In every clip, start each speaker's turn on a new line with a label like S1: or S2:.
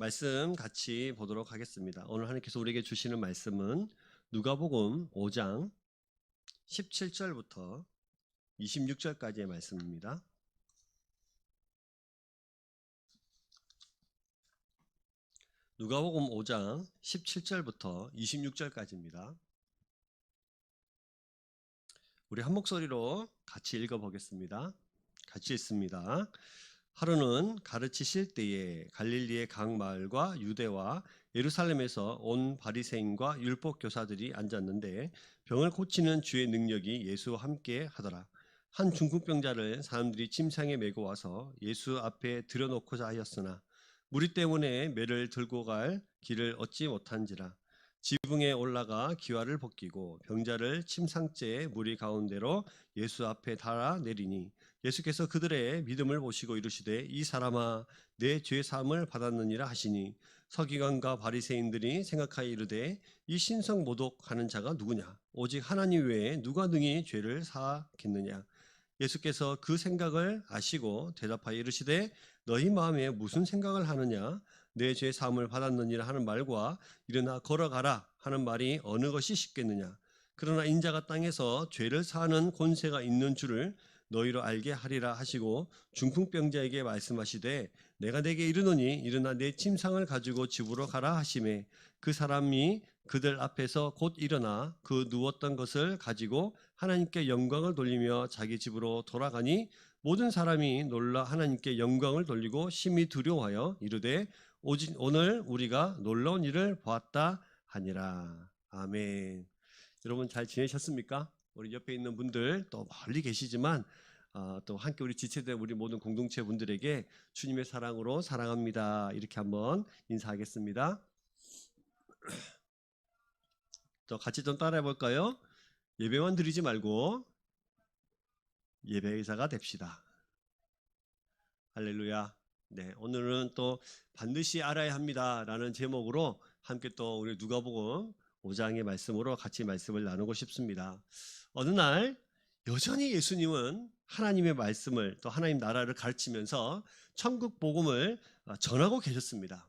S1: 말씀 같이 보도록 하겠습니다. 오늘 하나님께서 우리에게 주시는 말씀은 누가복음 5장 17절부터 26절까지의 말씀입니다. 누가복음 5장 17절부터 26절까지입니다. 우리 한 목소리로 같이 읽어보겠습니다. 같이 읽습니다. 하루는 가르치실 때에 갈릴리의 각 마을과 유대와 예루살렘에서 온 바리새인과 율법 교사들이 앉았는데 병을 고치는 주의 능력이 예수와 함께 하더라. 한 중풍병자를 사람들이 침상에 메고 와서 예수 앞에 들여놓고자 하였으나 무리 때문에 매를 들고 갈 길을 얻지 못한지라. 지붕에 올라가 기와를 벗기고 병자를 침상째에 무리 가운데로 예수 앞에 달아 내리니 예수께서 그들의 믿음을 보시고 이르시되 이 사람아 내 죄 사함을 받았느니라 하시니 서기관과 바리새인들이 생각하여 이르되 이 신성 모독하는 자가 누구냐 오직 하나님 외에 누가 능히 죄를 사하겠느냐. 예수께서 그 생각을 아시고 대답하여 이르시되 너희 마음에 무슨 생각을 하느냐 내 죄 사함을 받았느니라 하는 말과 일어나 걸어가라 하는 말이 어느 것이 쉽겠느냐. 그러나 인자가 땅에서 죄를 사하는 권세가 있는 줄을 너희로 알게 하리라 하시고 중풍병자에게 말씀하시되 내가 내게 이르노니 일어나 내 침상을 가지고 집으로 가라 하시매 그 사람이 그들 앞에서 곧 일어나 그 누웠던 것을 가지고 하나님께 영광을 돌리며 자기 집으로 돌아가니 모든 사람이 놀라 하나님께 영광을 돌리고 심히 두려워하여 이르되 오직 오늘 우리가 놀라운 일을 보았다 하니라. 아멘. 여러분 잘 지내셨습니까? 우리 옆에 있는 분들 또 멀리 계시지만 또 함께 우리 지체된 우리 모든 공동체 분들에게 주님의 사랑으로 사랑합니다. 이렇게 한번 인사하겠습니다. 또 같이 좀 따라해 볼까요? 예배만 드리지 말고 예배 의사가 됩시다. 할렐루야. 네, 오늘은 또 반드시 알아야 합니다라는 제목으로 함께 또 우리 누가복음 5장의 말씀으로 같이 말씀을 나누고 싶습니다. 어느 날 여전히 예수님은 하나님의 말씀을 또 하나님 나라를 가르치면서 천국 복음을 전하고 계셨습니다.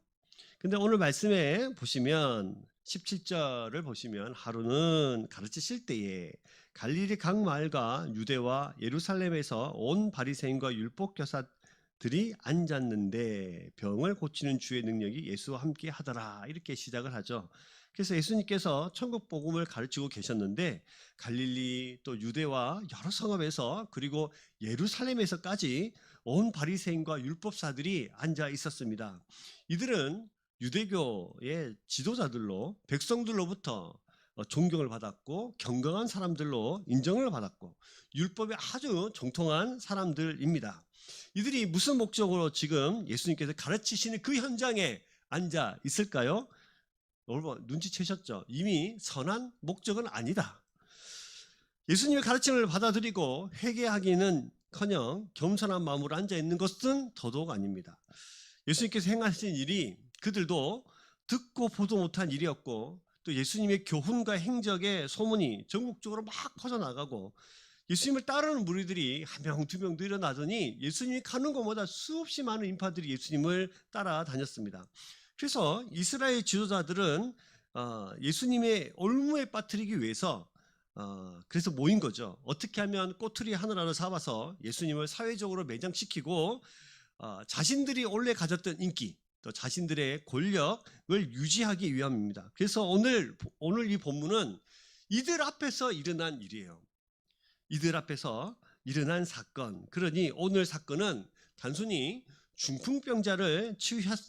S1: 근데 오늘 말씀에 보시면 17절을 보시면 하루는 가르치실 때에 갈릴리 각 마을과 유대와 예루살렘에서 온 바리새인과 율법 교사들이 앉았는데 병을 고치는 주의 능력이 예수와 함께 하더라. 이렇게 시작을 하죠. 그래서 예수님께서 천국 복음을 가르치고 계셨는데 갈릴리 또 유대와 여러 성읍에서 그리고 예루살렘에서까지 온 바리새인과 율법사들이 앉아 있었습니다. 이들은 유대교의 지도자들로 백성들로부터 존경을 받았고 경건한 사람들로 인정을 받았고 율법에 아주 정통한 사람들입니다. 이들이 무슨 목적으로 지금 예수님께서 가르치시는 그 현장에 앉아 있을까요? 여러분 눈치채셨죠? 이미 선한 목적은 아니다. 예수님의 가르침을 받아들이고 회개하기는커녕 겸손한 마음으로 앉아 있는 것은 더더욱 아닙니다. 예수님께서 행하신 일이 그들도 듣고 보도 못한 일이었고 또 예수님의 교훈과 행적의 소문이 전국적으로 막 퍼져나가고 예수님을 따르는 무리들이 한 명, 두 명 늘어나더니 예수님이 가는 곳마다 수없이 많은 인파들이 예수님을 따라다녔습니다. 그래서 이스라엘 지도자들은 예수님의 올무에 빠뜨리기 위해서 그래서 모인 거죠. 어떻게 하면 꼬투리 하나라도 잡아서 예수님을 사회적으로 매장시키고 자신들이 원래 가졌던 인기 또 자신들의 권력을 유지하기 위함입니다. 그래서 오늘 이 본문은 이들 앞에서 일어난 일이에요. 이들 앞에서 일어난 사건. 그러니 오늘 사건은 단순히 중풍병자를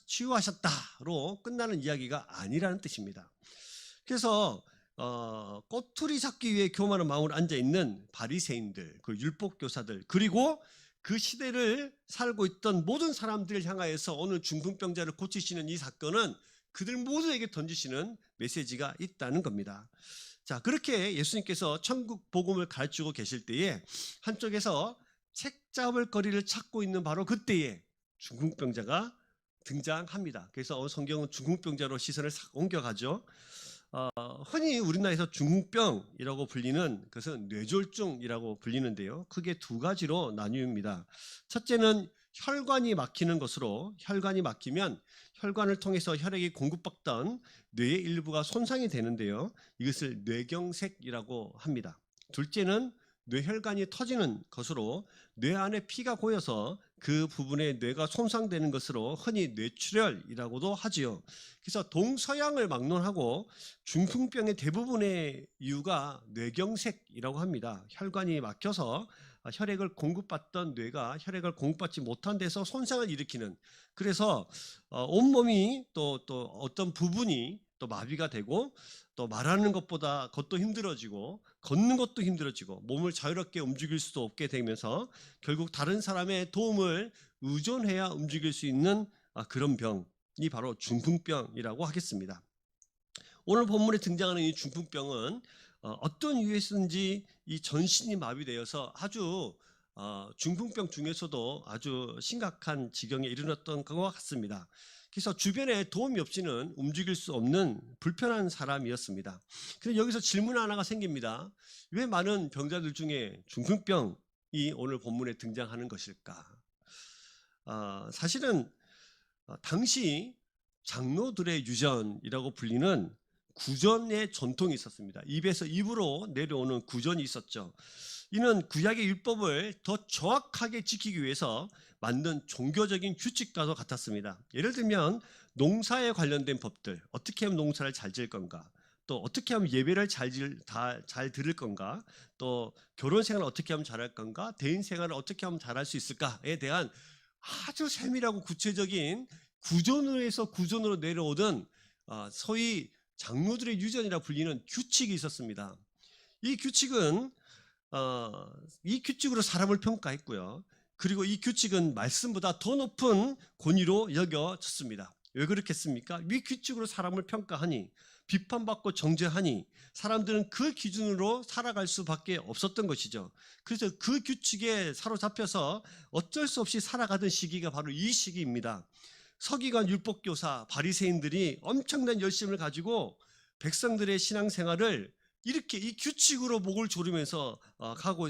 S1: 치유하셨다로 끝나는 이야기가 아니라는 뜻입니다. 그래서 꼬투리 잡기 위해 교만한 마음으로 앉아있는 바리새인들, 그 율법교사들, 그리고 그 시대를 살고 있던 모든 사람들을 향하여서 오늘 중풍병자를 고치시는 이 사건은 그들 모두에게 던지시는 메시지가 있다는 겁니다. 자, 그렇게 예수님께서 천국 복음을 가르치고 계실 때에 한쪽에서 책 잡을 거리를 찾고 있는 바로 그때에 중풍병자가 등장합니다. 그래서 성경은 중풍병자로 시선을 싹 옮겨가죠. 흔히 우리나라에서 중풍병이라고 불리는 것은 뇌졸중이라고 불리는데요. 크게 두 가지로 나뉩니다. 첫째는 혈관이 막히는 것으로, 혈관이 막히면 혈관을 통해서 혈액이 공급받던 뇌의 일부가 손상이 되는데요. 이것을 뇌경색이라고 합니다. 둘째는 뇌혈관이 터지는 것으로 뇌 안에 피가 고여서 그 부분에 뇌가 손상되는 것으로 흔히 뇌출혈이라고도 하지요. 그래서 동서양을 막론하고 중풍병의 대부분의 이유가 뇌경색이라고 합니다. 혈관이 막혀서 혈액을 공급받던 뇌가 혈액을 공급받지 못한 데서 손상을 일으키는, 그래서 온몸이 또 어떤 부분이 또 마비가 되고 또 말하는 것보다 걷도 힘들어지고 걷는 것도 힘들어지고 몸을 자유롭게 움직일 수도 없게 되면서 결국 다른 사람의 도움을 의존해야 움직일 수 있는 그런 병이 바로 중풍병이라고 하겠습니다. 오늘 본문에 등장하는 이 중풍병은 어떤 이유에서든지 이 전신이 마비되어서 아주 중풍병 중에서도 아주 심각한 지경에 이르렀던 것 같습니다. 그래서 주변에 도움이 없이는 움직일 수 없는 불편한 사람이었습니다. 그런데 여기서 질문 하나가 생깁니다. 왜 많은 병자들 중에 중풍병이 오늘 본문에 등장하는 것일까? 사실은 당시 장로들의 유전이라고 불리는 구전의 전통이 있었습니다. 입에서 입으로 내려오는 구전이 있었죠. 이는 구약의 율법을 더 정확하게 지키기 위해서 만든 종교적인 규칙과도 같았습니다. 예를 들면 농사에 관련된 법들, 어떻게 하면 농사를 잘 지을 건가, 또 어떻게 하면 예배를 잘 들을 건가, 또 결혼 생활을 어떻게 하면 잘할 건가, 대인 생활을 어떻게 하면 잘할 수 있을까에 대한 아주 세밀하고 구체적인 구전에서 구전으로 내려오던 소위 장로들의 유전이라 불리는 규칙이 있었습니다. 이 규칙은 이 규칙으로 사람을 평가했고요. 그리고 이 규칙은 말씀보다 더 높은 권위로 여겨졌습니다. 왜 그렇겠습니까? 이 규칙으로 사람을 평가하니, 비판받고 정죄하니 사람들은 그 기준으로 살아갈 수밖에 없었던 것이죠. 그래서 그 규칙에 사로잡혀서 어쩔 수 없이 살아가던 시기가 바로 이 시기입니다. 서기관 율법교사 바리새인들이 엄청난 열심을 가지고 백성들의 신앙생활을 이렇게 이 규칙으로 목을 조르면서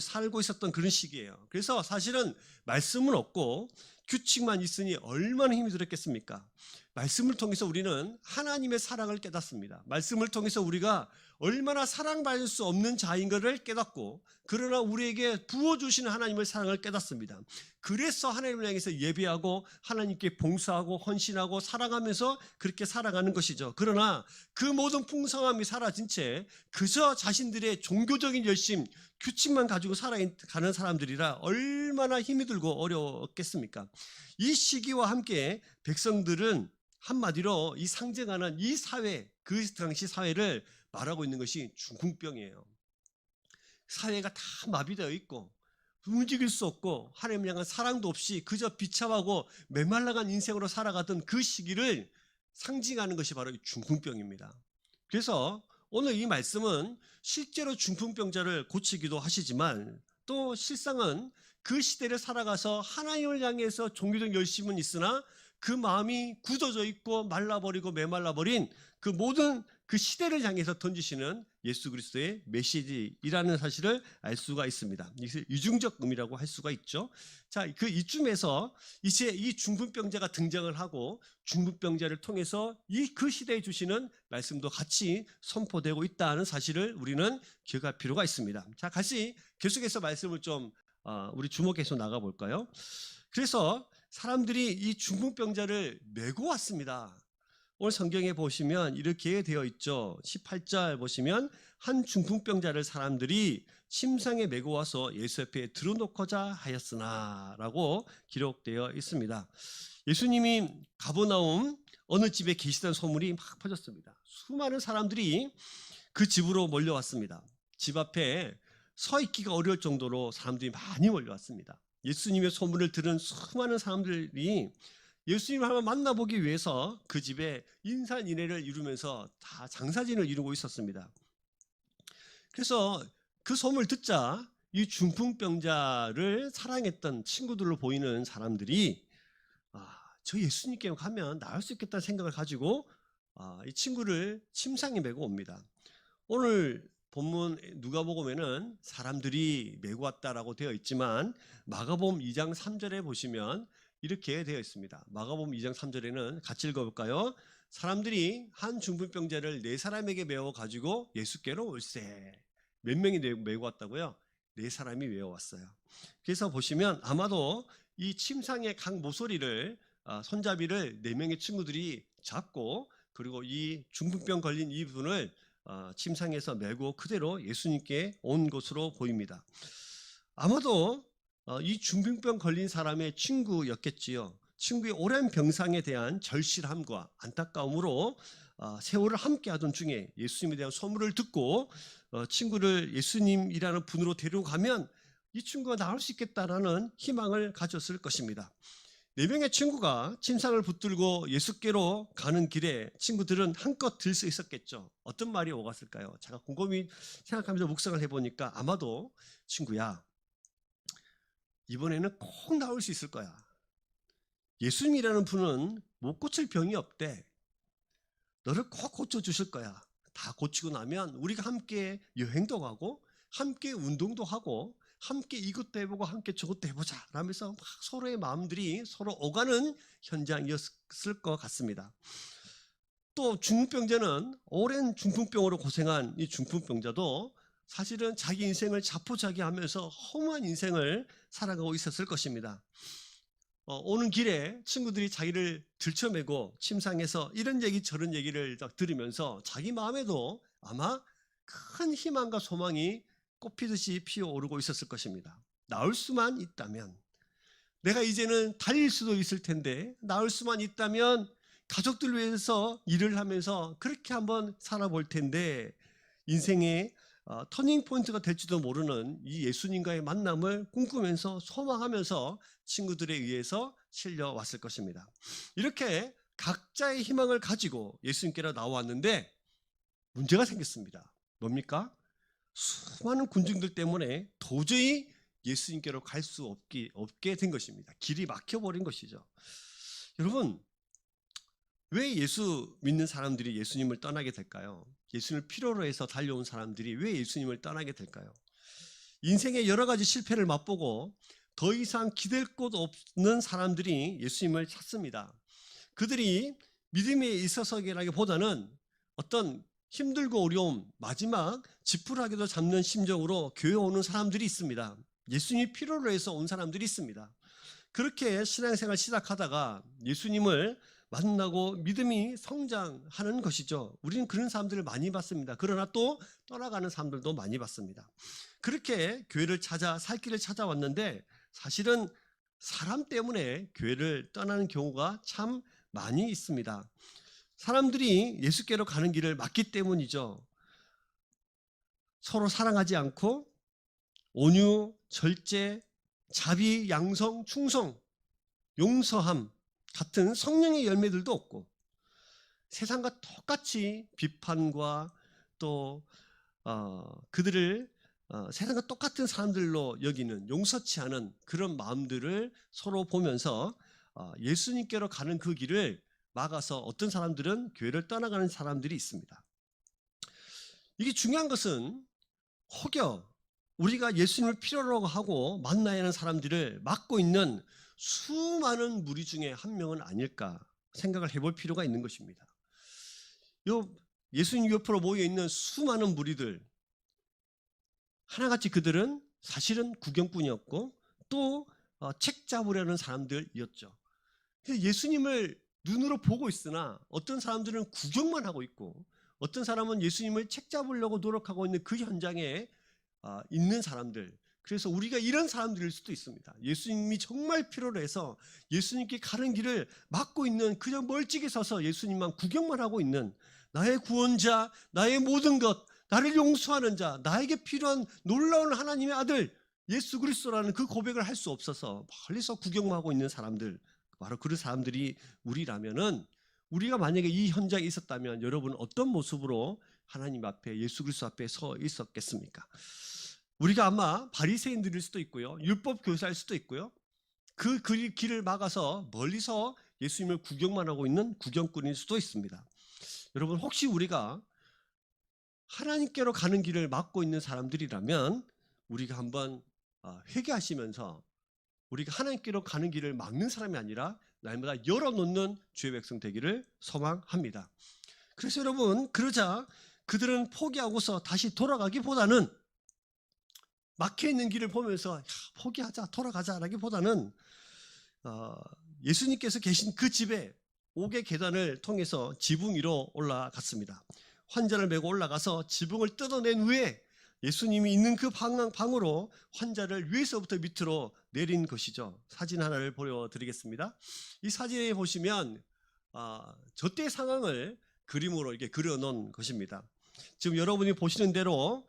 S1: 살고 있었던 그런 시기예요. 그래서 사실은 말씀은 없고 규칙만 있으니 얼마나 힘이 들었겠습니까? 말씀을 통해서 우리는 하나님의 사랑을 깨닫습니다. 말씀을 통해서 우리가 얼마나 사랑받을 수 없는 자인 것을 깨닫고, 그러나 우리에게 부어주시는 하나님의 사랑을 깨닫습니다. 그래서 하나님을 향해서 예배하고 하나님께 봉사하고 헌신하고 사랑하면서 그렇게 살아가는 것이죠. 그러나 그 모든 풍성함이 사라진 채 그저 자신들의 종교적인 열심, 규칙만 가지고 살아가는 사람들이라 얼마나 힘이 들고 어려웠겠습니까? 이 시기와 함께 백성들은 한마디로 이 상징하는 이 사회, 그 당시 사회를 말하고 있는 것이 중풍병이에요. 사회가 다 마비되어 있고 움직일 수 없고 하나님을 향한 사랑도 없이 그저 비참하고 메말라간 인생으로 살아가던 그 시기를 상징하는 것이 바로 이 중풍병입니다. 그래서 오늘 이 말씀은 실제로 중풍병자를 고치기도 하시지만 또 실상은 그 시대를 살아가서 하나님을 향해서 종교적 열심은 있으나 그 마음이 굳어져 있고 말라버리고 메말라버린 그 모든 그 시대를 향해서 던지시는 예수 그리스도의 메시지이라는 사실을 알 수가 있습니다. 이것을 이중적 의미라고 할 수가 있죠. 자, 그 이쯤에서 이제 이 중풍병자가 등장을 하고 중풍병자를 통해서 그 시대에 주시는 말씀도 같이 선포되고 있다는 사실을 우리는 기억할 필요가 있습니다. 자, 같이 계속해서 말씀을 좀 우리 주목해서 나가 볼까요? 그래서 사람들이 이 중풍병자를 메고 왔습니다. 오늘 성경에 보시면 이렇게 되어 있죠. 18절 보시면 한 중풍병자를 사람들이 침상에 메고 와서 예수 앞에 들어놓고자 하였으나 라고 기록되어 있습니다. 예수님이 가버나움 어느 집에 계시다는 소문이 막 퍼졌습니다. 수많은 사람들이 그 집으로 몰려왔습니다. 집 앞에 서 있기가 어려울 정도로 사람들이 많이 몰려왔습니다. 예수님의 소문을 들은 수많은 사람들이 예수님을 한번 만나보기 위해서 그 집에 인산인해를 이루면서 다 장사진을 이루고 있었습니다. 그래서 그 소문을 듣자 이 중풍병자를 사랑했던 친구들로 보이는 사람들이 저 예수님께 가면 나을 수 있겠다는 생각을 가지고 이 친구를 침상에 메고 옵니다. 오늘 본문 누가복음에는 사람들이 메고 왔다라고 되어 있지만 마가복음 2장 3절에 보시면 이렇게 되어 있습니다. 마가복음 2장 3절에는 같이 읽어볼까요? 사람들이 한 중풍병자를 4사람에게 메워 가지고 예수께로 올세. 몇 명이 메고 왔다고요? 4사람이 메워왔어요. 그래서 보시면 아마도 이 침상의 각 모서리를 손잡이를 4명의 친구들이 잡고, 그리고 이 중풍병 걸린 이분을 침상에서 메고 그대로 예수님께 온 것으로 보입니다. 아마도 이 중풍병 걸린 사람의 친구였겠지요. 친구의 오랜 병상에 대한 절실함과 안타까움으로 세월을 함께 하던 중에 예수님에 대한 소문을 듣고 친구를 예수님이라는 분으로 데려가면 이 친구가 나을 수 있겠다라는 희망을 가졌을 것입니다. 4명의 친구가 침상을 붙들고 예수께로 가는 길에 친구들은 한껏 들떠 있었겠죠. 어떤 말이 오갔을까요? 제가 곰곰이 생각하면서 묵상을 해보니까 아마도 친구야, 이번에는 꼭 나올 수 있을 거야. 예수님이라는 분은 못 고칠 병이 없대. 너를 꼭 고쳐주실 거야. 다 고치고 나면 우리가 함께 여행도 가고 함께 운동도 하고 함께 이것도 해보고 함께 저것도 해보자 라면서 막 서로의 마음들이 서로 오가는 현장이었을 것 같습니다. 또 중풍병자는 오랜 중풍병으로 고생한 이 중풍병자도 사실은 자기 인생을 자포자기하면서 허무한 인생을 살아가고 있었을 것입니다. 오는 길에 친구들이 자기를 들쳐매고 침상에서 이런 얘기 저런 얘기를 들으면서 자기 마음에도 아마 큰 희망과 소망이 꽃피듯이 피어오르고 있었을 것입니다. 나을 수만 있다면, 내가 이제는 달릴 수도 있을 텐데 나을 수만 있다면 가족들 위해서 일을 하면서 그렇게 한번 살아볼 텐데, 인생의 터닝 포인트가 될지도 모르는 이 예수님과의 만남을 꿈꾸면서 소망하면서 친구들에 의해서 실려왔을 것입니다. 이렇게 각자의 희망을 가지고 예수님께로 나왔는데 문제가 생겼습니다. 뭡니까? 수많은 군중들 때문에 도저히 예수님께로 갈 수 없게 된 것입니다. 길이 막혀버린 것이죠. 여러분, 왜 예수 믿는 사람들이 예수님을 떠나게 될까요? 예수님을 필요로 해서 달려온 사람들이 왜 예수님을 떠나게 될까요? 인생의 여러 가지 실패를 맛보고 더 이상 기댈 곳 없는 사람들이 예수님을 찾습니다. 그들이 믿음에 있어서라기보다는 어떤 힘들고 어려움, 마지막 지푸라기도 잡는 심정으로 교회 오는 사람들이 있습니다. 예수님이 필요로 해서 온 사람들이 있습니다. 그렇게 신앙생활 시작하다가 예수님을 만나고 믿음이 성장하는 것이죠. 우리는 그런 사람들을 많이 봤습니다. 그러나 또 떠나가는 사람들도 많이 봤습니다. 그렇게 교회를 찾아 살 길을 찾아왔는데 사실은 사람 때문에 교회를 떠나는 경우가 참 많이 있습니다. 사람들이 예수께로 가는 길을 막기 때문이죠. 서로 사랑하지 않고 온유, 절제, 자비, 양성, 충성, 용서함 같은 성령의 열매들도 없고 세상과 똑같이 비판과 또 그들을 세상과 똑같은 사람들로 여기는, 용서치 않은 그런 마음들을 서로 보면서 예수님께로 가는 그 길을 막아서 어떤 사람들은 교회를 떠나가는 사람들이 있습니다. 이게 중요한 것은 혹여 우리가 예수님을 필요로 하고 만나야 하는 사람들을 막고 있는 수많은 무리 중에 한 명은 아닐까 생각을 해볼 필요가 있는 것입니다. 예수님 옆으로 모여있는 수많은 무리들, 하나같이 그들은 사실은 구경꾼이었고 또 책 잡으려는 사람들이었죠. 예수님을 눈으로 보고 있으나 어떤 사람들은 구경만 하고 있고 어떤 사람은 예수님을 책 잡으려고 노력하고 있는 그 현장에 있는 사람들. 그래서 우리가 이런 사람들일 수도 있습니다. 예수님이 정말 필요로 해서 예수님께 가는 길을 막고 있는, 그냥 멀찍이 서서 예수님만 구경만 하고 있는, 나의 구원자, 나의 모든 것, 나를 용서하는 자, 나에게 필요한 놀라운 하나님의 아들 예수 그리스도라는 그 고백을 할 수 없어서 멀리서 구경만 하고 있는 사람들, 바로 그런 사람들이 우리라면은, 우리가 만약에 이 현장에 있었다면 여러분 어떤 모습으로 하나님 앞에, 예수 그리스도 앞에 서 있었겠습니까? 우리가 아마 바리새인들일 수도 있고요, 율법 교사일 수도 있고요, 그 길을 막아서 멀리서 예수님을 구경만 하고 있는 구경꾼일 수도 있습니다. 여러분, 혹시 우리가 하나님께로 가는 길을 막고 있는 사람들이라면 우리가 한번 회개하시면서 우리가 하나님께로 가는 길을 막는 사람이 아니라 날마다 열어놓는 주의 백성 되기를 소망합니다. 그래서 여러분, 그러자 그들은 포기하고서 다시 돌아가기보다는 막혀있는 길을 보면서 포기하자, 돌아가자라기보다는 예수님께서 계신 그 집에 옥의 계단을 통해서 지붕 위로 올라갔습니다. 환자를 메고 올라가서 지붕을 뜯어낸 후에 예수님이 있는 그 방으로 환자를 위에서부터 밑으로 내린 것이죠. 사진 하나를 보여드리겠습니다. 이 사진에 보시면 저때 상황을 그림으로 이렇게 그려놓은 것입니다. 지금 여러분이 보시는 대로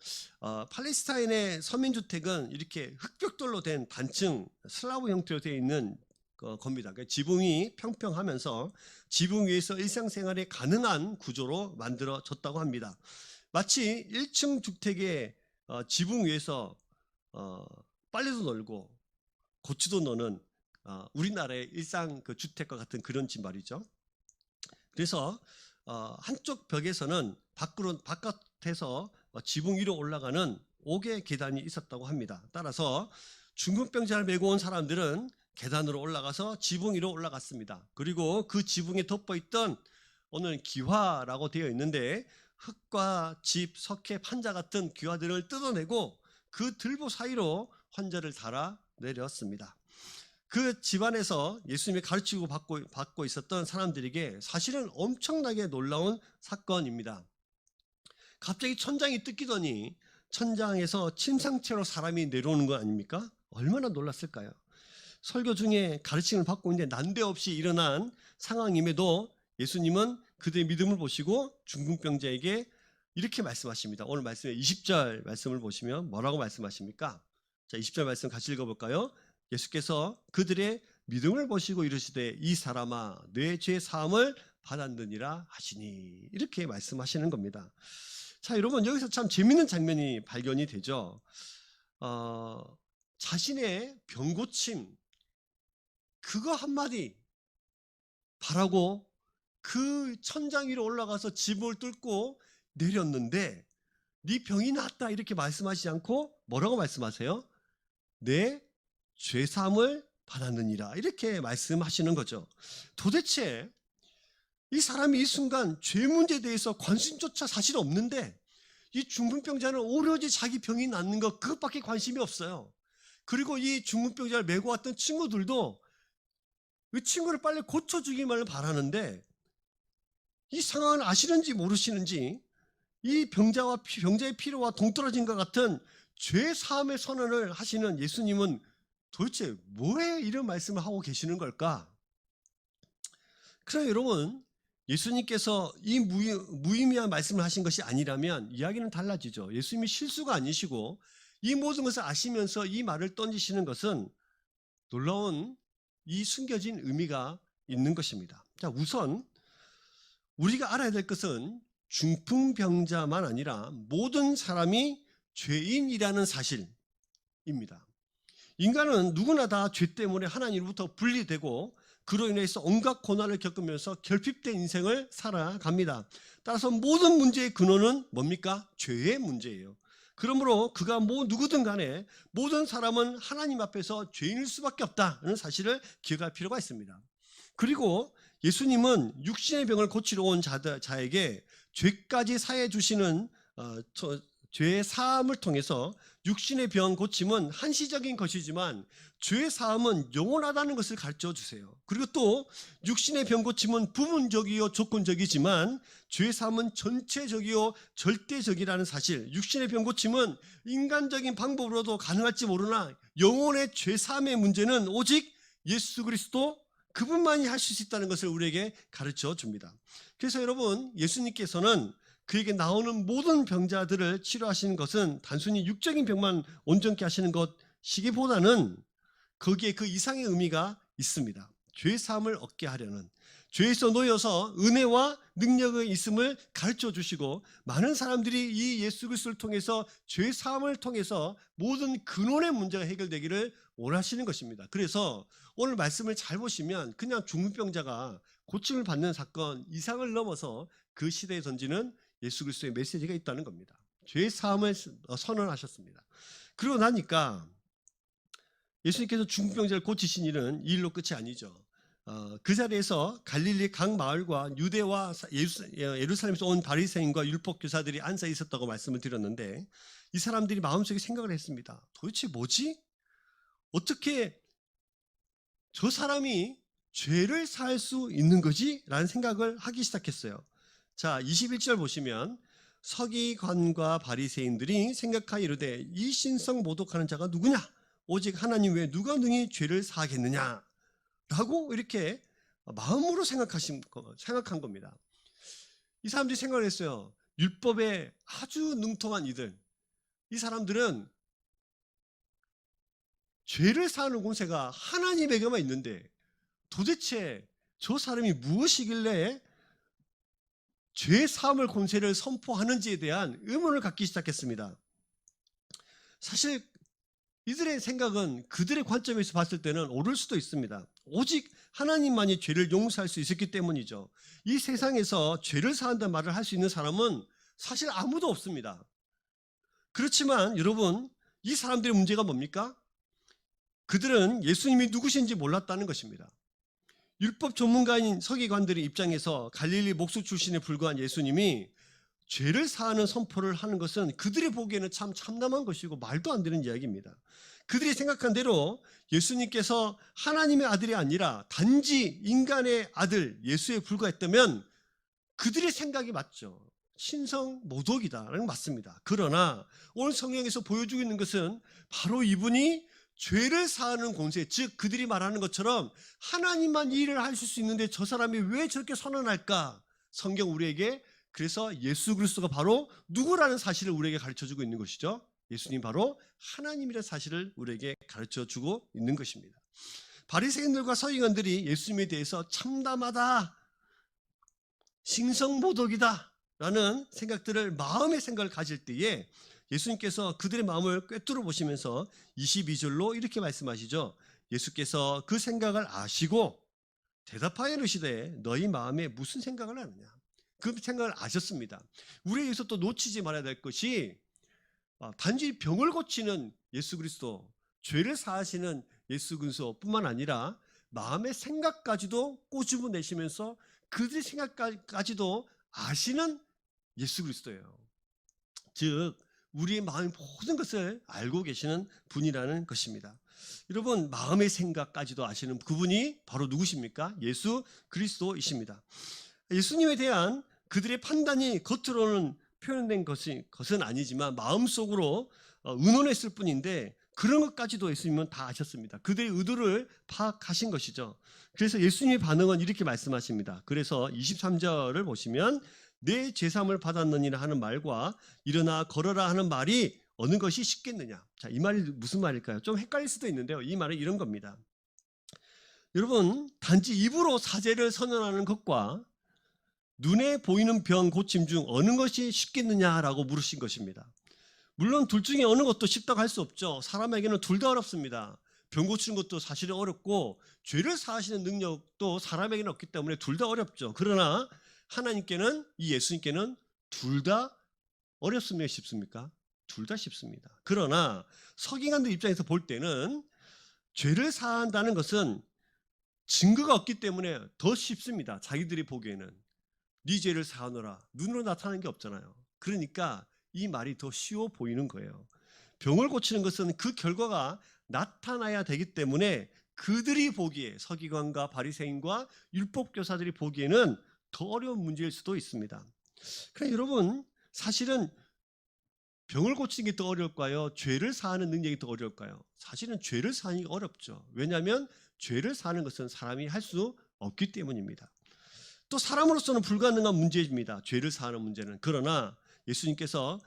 S1: 팔레스타인의 서민주택은 이렇게 흙벽돌로 된 단층 슬라브 형태로 되어 있는 겁니다. 그러니까 지붕이 평평하면서 지붕 위에서 일상생활이 가능한 구조로 만들어졌다고 합니다. 마치 1층 주택의 지붕 위에서 빨래도 널고 고추도 넣는 우리나라의 일상 그 주택과 같은 그런 집 말이죠. 그래서 한쪽 벽에서는 바깥에서 지붕 위로 올라가는 옥의 계단이 있었다고 합니다. 따라서 중풍병자를 메고 온 사람들은 계단으로 올라가서 지붕 위로 올라갔습니다. 그리고 그 지붕에 덮어있던 오늘 기화라고 되어 있는데 흙과 집, 석회, 판자 같은 기화들을 뜯어내고 그 들보 사이로 환자를 달아 내렸습니다. 그 집안에서 예수님이 가르치고 받고 있었던 사람들에게 사실은 엄청나게 놀라운 사건입니다. 갑자기 천장이 뜯기더니 천장에서 침상채로 사람이 내려오는 거 아닙니까? 얼마나 놀랐을까요? 설교 중에 가르침을 받고 있는데 난데없이 일어난 상황임에도 예수님은 그들의 믿음을 보시고 중풍병자에게 이렇게 말씀하십니다. 오늘 말씀의 20절 말씀을 보시면 뭐라고 말씀하십니까? 자, 20절 말씀 같이 읽어볼까요? 예수께서 그들의 믿음을 보시고 이르시되 이 사람아 내 죄 사함을 받았느니라 하시니, 이렇게 말씀하시는 겁니다. 자, 여러분, 여기서 참 재밌는 장면이 발견이 되죠. 자신의 병고침 그거 한마디 바라고 그 천장 위로 올라가서 지붕을 뚫고 내렸는데 네 병이 낫다 이렇게 말씀하시지 않고 뭐라고 말씀하세요? 내 죄사함을 받았느니라, 이렇게 말씀하시는 거죠. 도대체 이 사람이 이 순간 죄 문제에 대해서 관심조차 사실 없는데 이 중풍병자는 오로지 자기 병이 낫는 것 그것밖에 관심이 없어요. 그리고 이 중풍병자를 메고 왔던 친구들도 이 친구를 빨리 고쳐주기만을 바라는데 이 상황을 아시는지 모르시는지 이 병자의 피로와 동떨어진 것 같은 죄 사함의 선언을 하시는 예수님은 도대체 뭐에 이런 말씀을 하고 계시는 걸까? 그럼 여러분, 예수님께서 이 무의미한 말씀을 하신 것이 아니라면 이야기는 달라지죠. 예수님이 실수가 아니시고 이 모든 것을 아시면서 이 말을 던지시는 것은 놀라운 이 숨겨진 의미가 있는 것입니다. 자, 우선 우리가 알아야 될 것은 중풍병자만 아니라 모든 사람이 죄인이라는 사실입니다. 인간은 누구나 다 죄 때문에 하나님으로부터 분리되고 그로 인해서 온갖 고난을 겪으면서 결핍된 인생을 살아갑니다. 따라서 모든 문제의 근원은 뭡니까? 죄의 문제예요. 그러므로 그가 누구든 간에 모든 사람은 하나님 앞에서 죄인일 수밖에 없다는 사실을 기억할 필요가 있습니다. 그리고 예수님은 육신의 병을 고치러 온 자에게 죄까지 사해 주시는 죄의 사함을 통해서 육신의 병 고침은 한시적인 것이지만 죄의 사함은 영원하다는 것을 가르쳐 주세요. 그리고 또 육신의 병 고침은 부분적이요 조건적이지만 죄의 사함은 전체적이요 절대적이라는 사실, 육신의 병 고침은 인간적인 방법으로도 가능할지 모르나 영혼의 죄 사함의 문제는 오직 예수 그리스도 그분만이 하실 수 있다는 것을 우리에게 가르쳐 줍니다. 그래서 여러분, 예수님께서는 그에게 나오는 모든 병자들을 치료하시는 것은 단순히 육적인 병만 온전케 하시는 것이기보다는 거기에 그 이상의 의미가 있습니다. 죄 사함을 얻게 하려는, 죄에서 놓여서 은혜와 능력의 있음을 가르쳐 주시고 많은 사람들이 이 예수 그리스도를 통해서 죄 사함을 통해서 모든 근원의 문제가 해결되기를 원하시는 것입니다. 그래서 오늘 말씀을 잘 보시면 그냥 중풍병자가 고침을 받는 사건 이상을 넘어서 그 시대에 던지는 예수 그리스도의 메시지가 있다는 겁니다. 죄 사함을 선언하셨습니다. 그러고 나니까 예수님께서 중풍병자를 고치신 일은 이 일로 끝이 아니죠. 그 자리에서 갈릴리 각 마을과 유대와 예루살렘에서 온 바리새인과 율법 교사들이 앉아 있었다고 말씀을 드렸는데, 이 사람들이 마음속에 생각을 했습니다. 도대체 뭐지? 어떻게 저 사람이 죄를 사할 수 있는 거지? 라는 생각을 하기 시작했어요. 자, 21절 보시면 서기관과 바리새인들이 생각하여 이르되 이 신성 모독하는 자가 누구냐? 오직 하나님 외에 누가 능히 죄를 사하겠느냐? 라고 이렇게 마음으로 생각한 겁니다. 이 사람들이 생각을 했어요. 율법에 아주 능통한 이들, 이 사람들은 죄를 사하는 권세가 하나님에게만 있는데 도대체 저 사람이 무엇이길래 죄 사함을 권세를 선포하는지에 대한 의문을 갖기 시작했습니다. 사실 이들의 생각은 그들의 관점에서 봤을 때는 옳을 수도 있습니다. 오직 하나님만이 죄를 용서할 수 있었기 때문이죠. 이 세상에서 죄를 사한다는 말을 할 수 있는 사람은 사실 아무도 없습니다. 그렇지만 여러분, 이 사람들의 문제가 뭡니까? 그들은 예수님이 누구신지 몰랐다는 것입니다. 율법 전문가인 서기관들의 입장에서 갈릴리 목수 출신에 불과한 예수님이 죄를 사하는 선포를 하는 것은 그들이 보기에는 참 참담한 것이고 말도 안 되는 이야기입니다. 그들이 생각한 대로 예수님께서 하나님의 아들이 아니라 단지 인간의 아들 예수에 불과했다면 그들의 생각이 맞죠. 신성 모독이다라는 맞습니다. 그러나 오늘 성경에서 보여주고 있는 것은 바로 이분이 죄를 사하는 권세, 즉 그들이 말하는 것처럼 하나님만 이 일을 하실 수 있는데 저 사람이 왜 저렇게 선언할까? 성경 우리에게 그래서 예수 그리스도가 바로 누구라는 사실을 우리에게 가르쳐주고 있는 것이죠. 예수님 바로 하나님이라는 사실을 우리에게 가르쳐주고 있는 것입니다. 바리새인들과 서기관들이 예수님에 대해서 참담하다, 신성모독이다 라는 생각들을, 마음의 생각을 가질 때에 예수님께서 그들의 마음을 꿰뚫어 보시면서 22절로 이렇게 말씀하시죠. 예수께서 그 생각을 아시고 대답하여 이르시되 너희 마음에 무슨 생각을 하느냐. 그 생각을 아셨습니다. 우리가 여기서 또 놓치지 말아야 될 것이 단지 병을 고치는 예수 그리스도, 죄를 사하시는 예수 그리스도뿐만 아니라 마음의 생각까지도 꼬집어내시면서 그들의 생각까지도 아시는 예수 그리스도예요. 즉 우리의 마음의 모든 것을 알고 계시는 분이라는 것입니다. 여러분, 마음의 생각까지도 아시는 그분이 바로 누구십니까? 예수 그리스도이십니다. 예수님에 대한 그들의 판단이 겉으로는 표현된 것은 아니지만 마음속으로 의논했을 뿐인데 그런 것까지도 예수님은 다 아셨습니다. 그들의 의도를 파악하신 것이죠. 그래서 예수님의 반응은 이렇게 말씀하십니다. 그래서 23절을 보시면 내 죄사함을 받았느니라 하는 말과 일어나 걸어라 하는 말이 어느 것이 쉽겠느냐. 자, 이 말이 무슨 말일까요? 좀 헷갈릴 수도 있는데요. 이 말은 이런 겁니다. 여러분, 단지 입으로 사죄를 선언하는 것과 눈에 보이는 병 고침 중 어느 것이 쉽겠느냐라고 물으신 것입니다. 물론 둘 중에 어느 것도 쉽다고 할 수 없죠. 사람에게는 둘 다 어렵습니다. 병 고치는 것도 사실은 어렵고 죄를 사하시는 능력도 사람에게는 없기 때문에 둘 다 어렵죠. 그러나 하나님께는, 이 예수님께는 둘 다 어렵습니까? 쉽습니까? 둘 다 쉽습니다. 그러나 서기관들 입장에서 볼 때는 죄를 사한다는 것은 증거가 없기 때문에 더 쉽습니다. 자기들이 보기에는 네 죄를 사하노라, 눈으로 나타나는 게 없잖아요. 그러니까 이 말이 더 쉬워 보이는 거예요. 병을 고치는 것은 그 결과가 나타나야 되기 때문에 그들이 보기에, 서기관과 바리새인과 율법교사들이 보기에는 더 어려운 문제일 수도 있습니다. 그러니까 여러분, 사실은 병을 고치는 게 더 어려울까요? 죄를 사하는 능력이 더 어려울까요? 사실은 죄를 사하는 게 어렵죠. 왜냐하면 죄를 사하는 것은 사람이 할 수 없기 때문입니다. 또 사람으로서는 불가능한 문제입니다. 죄를 사하는 문제는. 그러나 예수님께서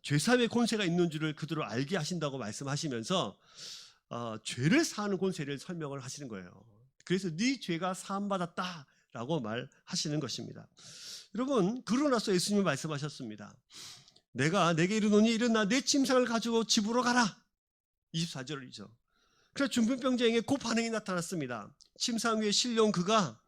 S1: 죄사함의 권세가 있는 줄을 그들을 알게 하신다고 말씀하시면서 죄를 사하는 권세를 설명을 하시는 거예요. 그래서 네 죄가 사함받았다라고 말하시는 것입니다. 여러분, 그러고 나서 예수님이 말씀하셨습니다. 내가 내게 이르노니 일어나 내 침상을 가지고 집으로 가라. 24절이죠. 그래서 중풍병자에게 그 반응이 나타났습니다. 침상 위에 실려온 그가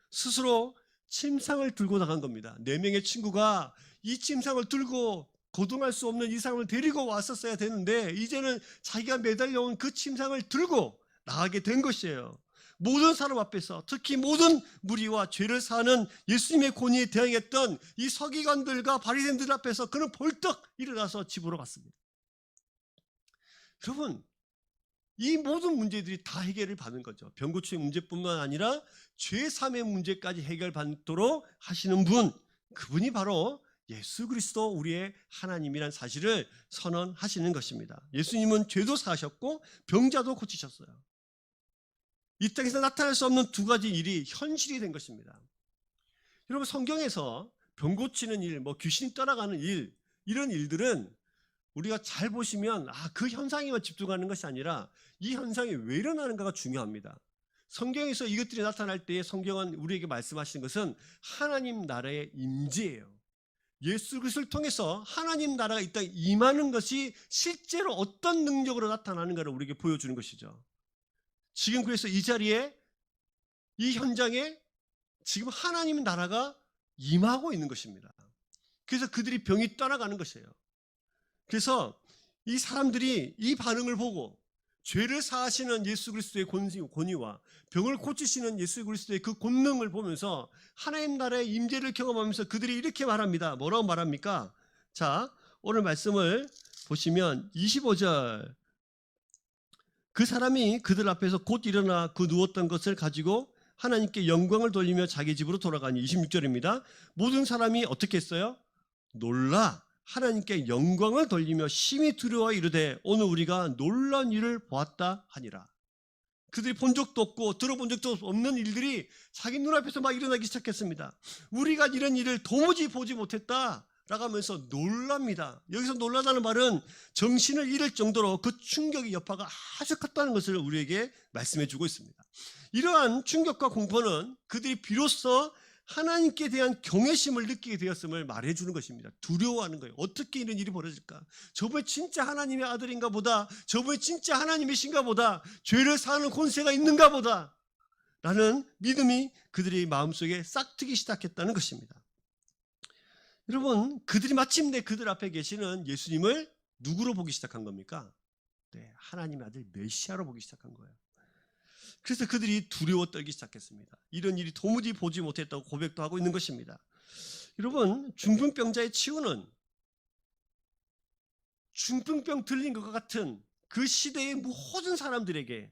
S1: 스스로 침상을 들고 나간 겁니다. 4명의 친구가 이 침상을 들고 거동할 수 없는 이 사람을 데리고 왔었어야 되는데 이제는 자기가 매달려온 그 침상을 들고 나가게 된 것이에요. 모든 사람 앞에서, 특히 모든 무리와 죄를 사는 예수님의 권위에 대항했던 이 서기관들과 바리새인들 앞에서 그는 벌떡 일어나서 집으로 갔습니다. 여러분, 이 모든 문제들이 다 해결을 받는 거죠. 병고충의 문제뿐만 아니라 죄 사함의 문제까지 해결받도록 하시는 분, 그분이 바로 예수 그리스도 우리의 하나님이란 사실을 선언하시는 것입니다. 예수님은 죄도 사하셨고 병자도 고치셨어요. 이 땅에서 나타날 수 없는 두 가지 일이 현실이 된 것입니다. 여러분, 성경에서 병 고치는 일, 귀신이 떠나가는 일, 이런 일들은 우리가 잘 보시면 그 현상에만 집중하는 것이 아니라 이 현상이 왜 일어나는가가 중요합니다. 성경에서 이것들이 나타날 때에 성경은 우리에게 말씀하시는 것은 하나님 나라의 임재예요. 예수 그리스도를 통해서 하나님 나라가 이 땅에 임하는 것이 실제로 어떤 능력으로 나타나는가를 우리에게 보여주는 것이죠. 지금 그래서 이 자리에, 이 현장에 지금 하나님 나라가 임하고 있는 것입니다. 그래서 그들이 병이 떠나가는 것이에요. 그래서 이 사람들이 이 반응을 보고 죄를 사하시는 예수 그리스도의 권위와 병을 고치시는 예수 그리스도의 그 권능을 보면서 하나님 나라의 임재를 경험하면서 그들이 이렇게 말합니다. 뭐라고 말합니까? 자, 오늘 말씀을 보시면 25절, 그 사람이 그들 앞에서 곧 일어나 그 누웠던 것을 가지고 하나님께 영광을 돌리며 자기 집으로 돌아가니, 26절입니다. 모든 사람이 어떻게 했어요? 놀라 하나님께 영광을 돌리며 심히 두려워 이르되 오늘 우리가 놀라운 일을 보았다 하니라. 그들이 본 적도 없고 들어본 적도 없는 일들이 자기 눈앞에서 막 일어나기 시작했습니다. 우리가 이런 일을 도무지 보지 못했다 라고 하면서 놀랍니다. 여기서 놀라다는 말은 정신을 잃을 정도로 그 충격의 여파가 아주 컸다는 것을 우리에게 말씀해 주고 있습니다. 이러한 충격과 공포는 그들이 비로소 하나님께 대한 경외심을 느끼게 되었음을 말해주는 것입니다. 두려워하는 거예요. 어떻게 이런 일이 벌어질까? 저분이 진짜 하나님의 아들인가 보다, 저분이 진짜 하나님이신가 보다, 죄를 사하는 권세가 있는가 보다 라는 믿음이 그들의 마음속에 싹트기 시작했다는 것입니다. 여러분, 그들이 마침내 그들 앞에 계시는 예수님을 누구로 보기 시작한 겁니까? 네, 하나님의 아들 메시아로 보기 시작한 거예요. 그래서 그들이 두려워 떨기 시작했습니다. 이런 일이 도무지 보지 못했다고 고백도 하고 있는 것입니다. 여러분, 중풍병자의 치유는 중풍병 들린 것과 같은 그 시대의 모든 사람들에게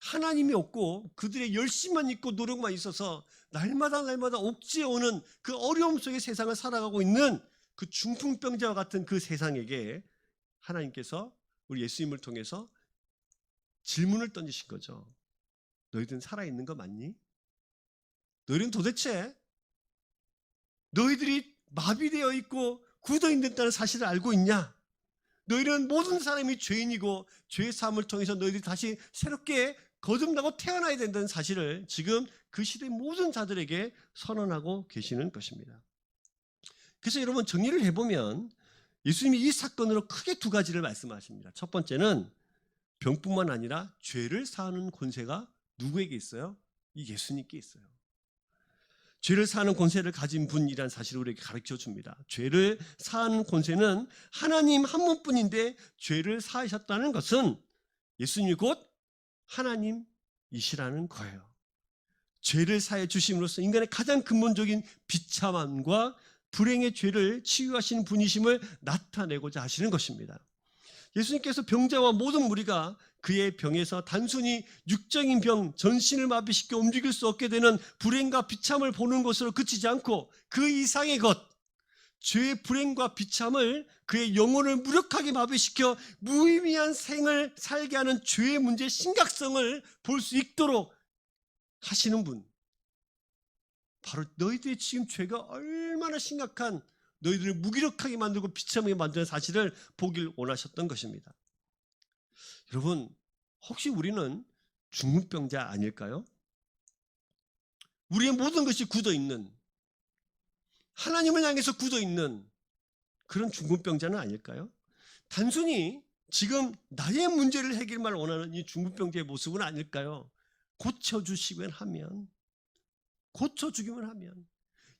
S1: 하나님이 없고 그들의 열심만 있고 노력만 있어서 날마다 옥지에 오는 그 어려움 속의 세상을 살아가고 있는 그 중풍병자와 같은 그 세상에게 하나님께서 우리 예수님을 통해서 질문을 던지신 거죠. 너희들은 살아있는 거 맞니? 너희들은 도대체 너희들이 마비되어 있고 굳어있는다는 사실을 알고 있냐? 너희는 모든 사람이 죄인이고 죄의 사함을 통해서 너희들이 다시 새롭게 거듭나고 태어나야 된다는 사실을 지금 그 시대의 모든 자들에게 선언하고 계시는 것입니다. 그래서 여러분, 정리를 해보면 예수님이 이 사건으로 크게 두 가지를 말씀하십니다. 첫 번째는 병뿐만 아니라 죄를 사하는 권세가 누구에게 있어요? 이 예수님께 있어요. 죄를 사하는 권세를 가진 분이라는 사실을 우리에게 가르쳐 줍니다. 죄를 사하는 권세는 하나님 한 분뿐인데 죄를 사하셨다는 것은 예수님이 곧 하나님이시라는 거예요. 죄를 사해 주심으로써 인간의 가장 근본적인 비참함과 불행의 죄를 치유하시는 분이심을 나타내고자 하시는 것입니다. 예수님께서 병자와 모든 무리가 그의 병에서 단순히 육적인 병, 전신을 마비시켜 움직일 수 없게 되는 불행과 비참을 보는 것으로 그치지 않고 그 이상의 것, 죄의 불행과 비참을 그의 영혼을 무력하게 마비시켜 무의미한 생을 살게 하는 죄의 문제의 심각성을 볼 수 있도록 하시는 분, 바로 너희들의 지금 죄가 얼마나 심각한, 너희들을 무기력하게 만들고 비참하게 만드는 사실을 보길 원하셨던 것입니다. 여러분, 혹시 우리는 중풍병자 아닐까요? 우리의 모든 것이 굳어있는, 하나님을 향해서 굳어있는 그런 중풍병자는 아닐까요? 단순히 지금 나의 문제를 해결만 원하는 이 중풍병자의 모습은 아닐까요? 고쳐주시기만 하면,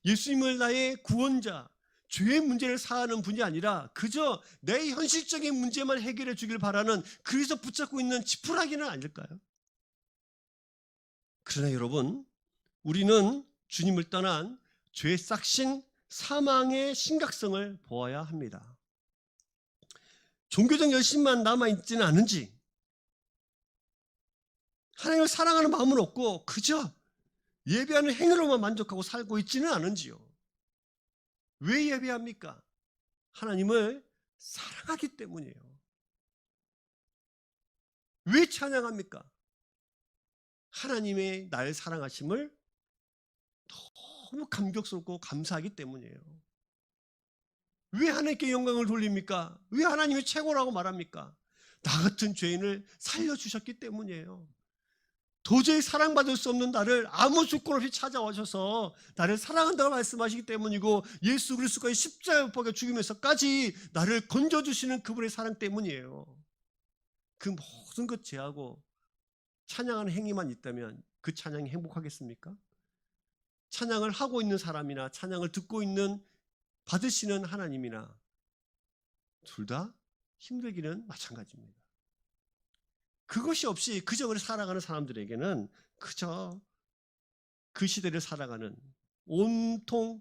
S1: 예수님을 나의 구원자, 죄의 문제를 사하는 분이 아니라 그저 내 현실적인 문제만 해결해 주길 바라는, 그래서 붙잡고 있는 지푸라기는 아닐까요? 그러나 여러분, 우리는 주님을 떠난 죄의 싹신 사망의 심각성을 보아야 합니다. 종교적 열심만 남아있지는 않은지, 하나님을 사랑하는 마음은 없고 그저 예배하는 행위로만 만족하고 살고 있지는 않은지요. 왜 예배합니까? 하나님을 사랑하기 때문이에요. 왜 찬양합니까? 하나님의 나를 사랑하심을 너무 감격스럽고 감사하기 때문이에요. 왜 하나님께 영광을 돌립니까? 왜 하나님이 최고라고 말합니까? 나 같은 죄인을 살려주셨기 때문이에요. 도저히 사랑받을 수 없는 나를 아무 조건 없이 찾아오셔서 나를 사랑한다고 말씀하시기 때문이고, 예수 그리스도의 십자가에 못 박혀 죽으면서까지 나를 건져주시는 그분의 사랑 때문이에요. 그 모든 것 제하고 찬양하는 행위만 있다면 그 찬양이 행복하겠습니까? 찬양을 하고 있는 사람이나 찬양을 듣고 있는 받으시는 하나님이나 둘 다 힘들기는 마찬가지입니다. 그것이 없이 그저 그를 살아가는 사람들에게는 그저 그 시대를 살아가는 온통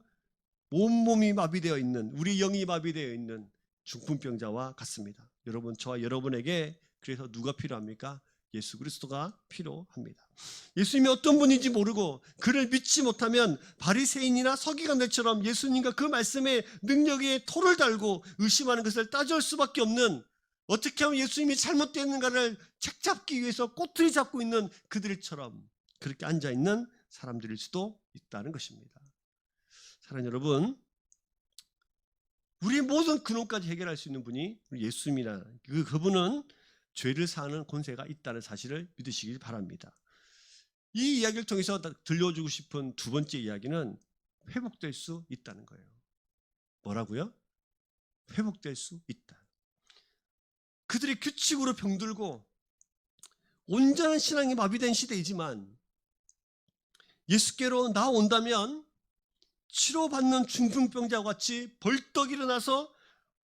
S1: 온몸이 마비되어 있는, 우리 영이 마비되어 있는 중풍병자와 같습니다. 여러분, 저와 여러분에게 그래서 누가 필요합니까? 예수 그리스도가 필요합니다. 예수님이 어떤 분인지 모르고 그를 믿지 못하면 바리새인이나 서기관들처럼 예수님과 그 말씀의 능력에 토를 달고 의심하는 것을 따질 수밖에 없는, 어떻게 하면 예수님이 잘못됐는가를 책잡기 위해서 꼬투리 잡고 있는 그들처럼 그렇게 앉아있는 사람들일 수도 있다는 것입니다. 사랑하는 여러분, 우리의 모든 근원까지 해결할 수 있는 분이 예수님이라, 그분은 죄를 사하는 권세가 있다는 사실을 믿으시길 바랍니다. 이 이야기를 통해서 들려주고 싶은 두 번째 이야기는 회복될 수 있다는 거예요. 뭐라고요? 회복될 수 있다. 그들이 규칙으로 병들고 온전한 신앙이 마비된 시대이지만 예수께로 나온다면 치료받는 중풍병자와 같이 벌떡 일어나서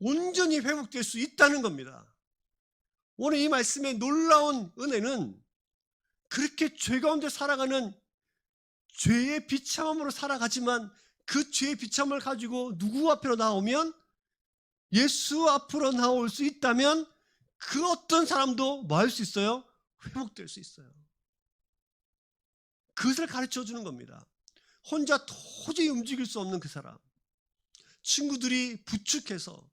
S1: 온전히 회복될 수 있다는 겁니다. 오늘 이 말씀의 놀라운 은혜는 그렇게 죄 가운데 살아가는, 죄의 비참함으로 살아가지만 그 죄의 비참함을 가지고 누구 앞으로 나오면, 예수 앞으로 나올 수 있다면 그 어떤 사람도 뭐 할 수 있어요? 회복될 수 있어요. 그것을 가르쳐 주는 겁니다. 혼자 도저히 움직일 수 없는 그 사람, 친구들이 부축해서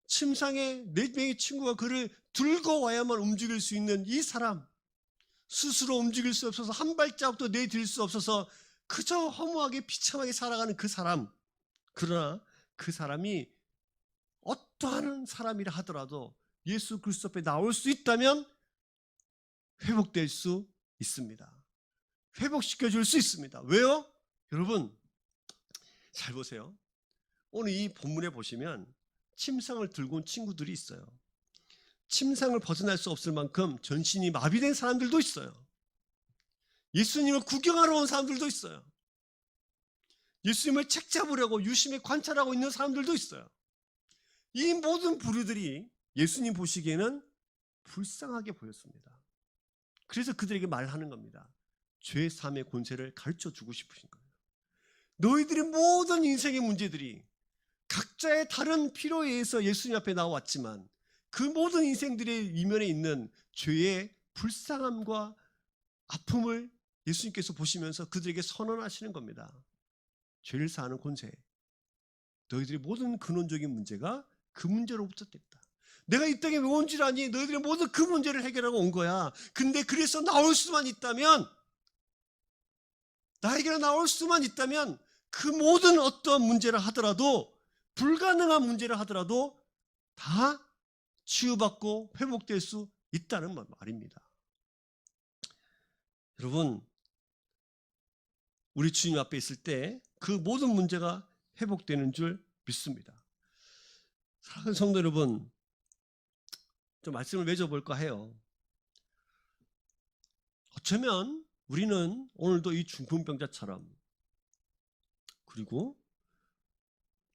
S1: 침상에 4명의 친구가 그를 들고 와야만 움직일 수 있는 이 사람, 스스로 움직일 수 없어서 한 발자국도 내딜 수 없어서 그저 허무하게 비참하게 살아가는 그 사람, 그러나 그 사람이 어떠한 사람이라 하더라도 예수 그리스도 앞에 나올 수 있다면 회복될 수 있습니다. 회복시켜줄 수 있습니다. 왜요? 여러분, 잘 보세요. 오늘 이 본문에 보시면 침상을 들고 온 친구들이 있어요. 침상을 벗어날 수 없을 만큼 전신이 마비된 사람들도 있어요. 예수님을 구경하러 온 사람들도 있어요. 예수님을 책잡으려고 유심히 관찰하고 있는 사람들도 있어요. 이 모든 부류들이 예수님 보시기에는 불쌍하게 보였습니다. 그래서 그들에게 말하는 겁니다. 죄 사함의 권세를 가르쳐주고 싶으신 거예요. 너희들의 모든 인생의 문제들이 각자의 다른 필요에 의해서 예수님 앞에 나왔지만 그 모든 인생들의 이면에 있는 죄의 불쌍함과 아픔을 예수님께서 보시면서 그들에게 선언하시는 겁니다. 죄를 사하는 권세, 너희들의 모든 근원적인 문제가 그 문제로부터 됐다. 내가 이 땅에 왜 온 줄 아니? 너희들의 모든 그 문제를 해결하고 온 거야. 근데 그래서 나올 수만 있다면, 나에게로 나올 수만 있다면 그 모든 어떤 문제를 하더라도, 불가능한 문제를 하더라도 다 치유받고 회복될 수 있다는 말입니다. 여러분, 우리 주님 앞에 있을 때 그 모든 문제가 회복되는 줄 믿습니다. 사랑하는 성도 여러분, 좀 말씀을 맺어볼까 해요. 어쩌면 우리는 오늘도 이 중풍병자처럼, 그리고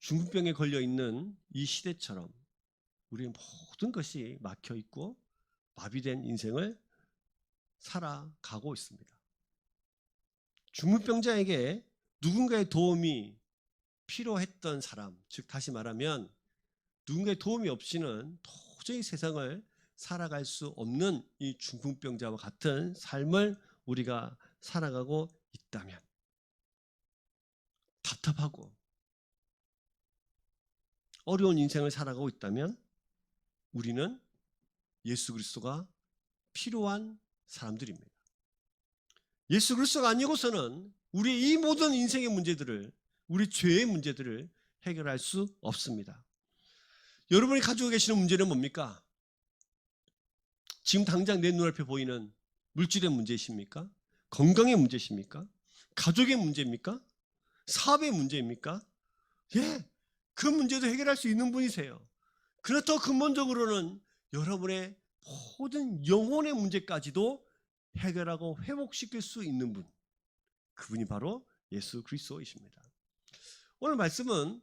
S1: 중풍병에 걸려 있는 이 시대처럼 우리의 모든 것이 막혀 있고 마비된 인생을 살아가고 있습니다. 중풍병자에게 누군가의 도움이 필요했던 사람, 즉 다시 말하면 누군가의 도움이 없이는 도저히 세상을 살아갈 수 없는 이 중풍병자와 같은 삶을 우리가 살아가고 있다면, 답답하고 어려운 인생을 살아가고 있다면 우리는 예수 그리스도가 필요한 사람들입니다. 예수 그리스도가 아니고서는 우리의 이 모든 인생의 문제들을, 우리 죄의 문제들을 해결할 수 없습니다. 여러분이 가지고 계시는 문제는 뭡니까? 지금 당장 내 눈앞에 보이는 물질의 문제이십니까? 건강의 문제십니까? 가족의 문제입니까? 사업의 문제입니까? 예, 그 문제도 해결할 수 있는 분이세요. 그러나 더 근본적으로는 여러분의 모든 영혼의 문제까지도 해결하고 회복시킬 수 있는 분, 그분이 바로 예수 그리스도이십니다. 오늘 말씀은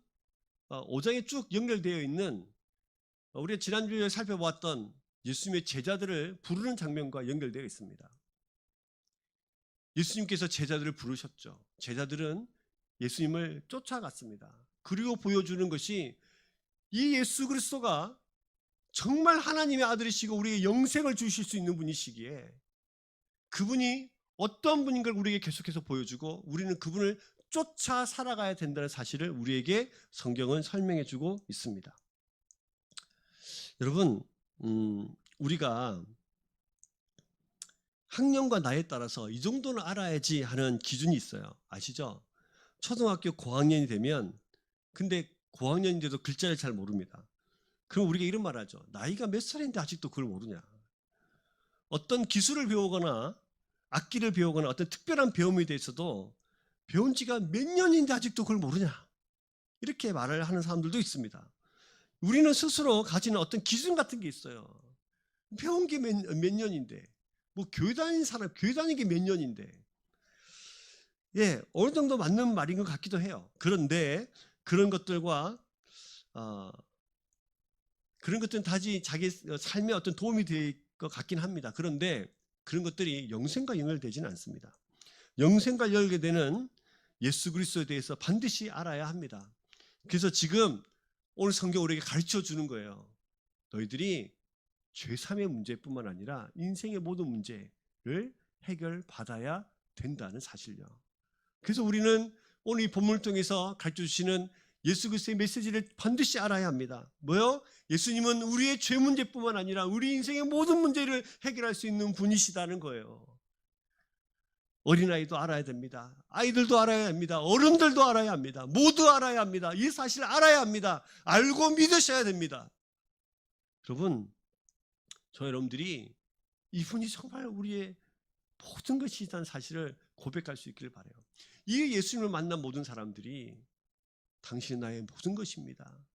S1: 5장에 쭉 연결되어 있는 우리가 지난주에 살펴보았던 예수님의 제자들을 부르는 장면과 연결되어 있습니다. 예수님께서 제자들을 부르셨죠. 제자들은 예수님을 쫓아갔습니다. 그리고 보여주는 것이 이 예수 그리스도가 정말 하나님의 아들이시고 우리에게 영생을 주실 수 있는 분이시기에 그분이 어떤 분인 걸 우리에게 계속해서 보여주고 우리는 그분을 쫓아 살아가야 된다는 사실을 우리에게 성경은 설명해 주고 있습니다. 여러분, 우리가 학년과 나이에 따라서 이 정도는 알아야지 하는 기준이 있어요. 아시죠? 초등학교 고학년이 되면, 근데 고학년인데도 글자를 잘 모릅니다. 그럼 우리가 이런 말 하죠. 나이가 몇 살인데 아직도 그걸 모르냐. 어떤 기술을 배우거나 악기를 배우거나 어떤 특별한 배움에 대해서도 배운 지가 몇 년인데 아직도 그걸 모르냐. 이렇게 말을 하는 사람들도 있습니다. 우리는 스스로 가지는 어떤 기준 같은 게 있어요. 배운 게 몇 년인데, 뭐 교회 다니는 사람, 교회 다니는 게 몇 년인데, 예, 어느 정도 맞는 말인 것 같기도 해요. 그런데 그런 것들과 그런 것들은 다시 자기 삶에 어떤 도움이 될 것 같긴 합니다. 그런데 그런 것들이 영생과 연결되지는 않습니다. 영생과 연결되는 예수 그리스도에 대해서 반드시 알아야 합니다. 그래서 지금 오늘 성경 우리에게 가르쳐 주는 거예요. 너희들이 죄삼의 문제뿐만 아니라 인생의 모든 문제를 해결받아야 된다는 사실요. 그래서 우리는 오늘 이 본문을 통해서 가르쳐 주시는 예수 그리스도의 메시지를 반드시 알아야 합니다. 뭐요? 예수님은 우리의 죄 문제뿐만 아니라 우리 인생의 모든 문제를 해결할 수 있는 분이시다는 거예요. 어린아이도 알아야 됩니다. 아이들도 알아야 합니다. 어른들도 알아야 합니다. 모두 알아야 합니다. 이 사실을 알아야 합니다. 알고 믿으셔야 됩니다. 여러분, 저 여러분들이 이분이 정말 우리의 모든 것이 있다는 사실을 고백할 수 있기를 바라요. 이 예수님을 만난 모든 사람들이 당신은 나의 모든 것입니다.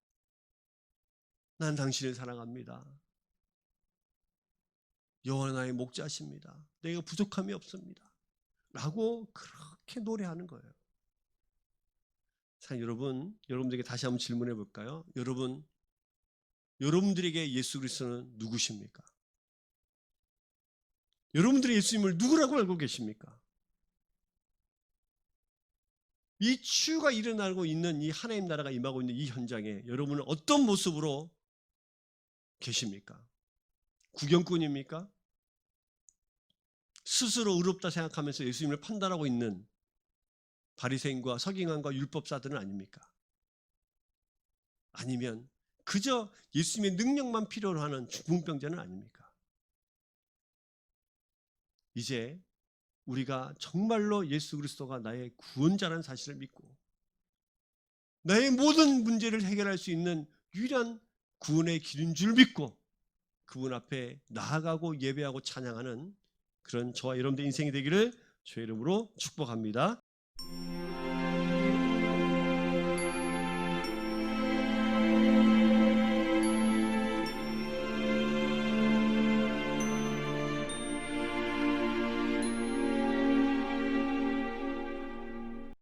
S1: 난 당신을 사랑합니다. 여호와는 나의 목자십니다. 내가 부족함이 없습니다. 라고 그렇게 노래하는 거예요. 자, 여러분들에게 다시 한번 질문해 볼까요? 여러분들에게 예수 그리스도는 누구십니까? 여러분들이 예수님을 누구라고 알고 계십니까? 이 치유가 일어나고 있는 이 하나님 나라가 임하고 있는 이 현장에 여러분은 어떤 모습으로 계십니까? 구경꾼입니까? 스스로 의롭다 생각하면서 예수님을 판단하고 있는 바리새인과 서기관과 율법사들은 아닙니까? 아니면 그저 예수님의 능력만 필요로 하는 중풍병자는 아닙니까? 이제 우리가 정말로 예수 그리스도가 나의 구원자라는 사실을 믿고 나의 모든 문제를 해결할 수 있는 유일한 구원의 길인 줄 믿고 그분 앞에 나아가고 예배하고 찬양하는 그런 저와 여러분들의 인생이 되기를 주의 이름으로 축복합니다.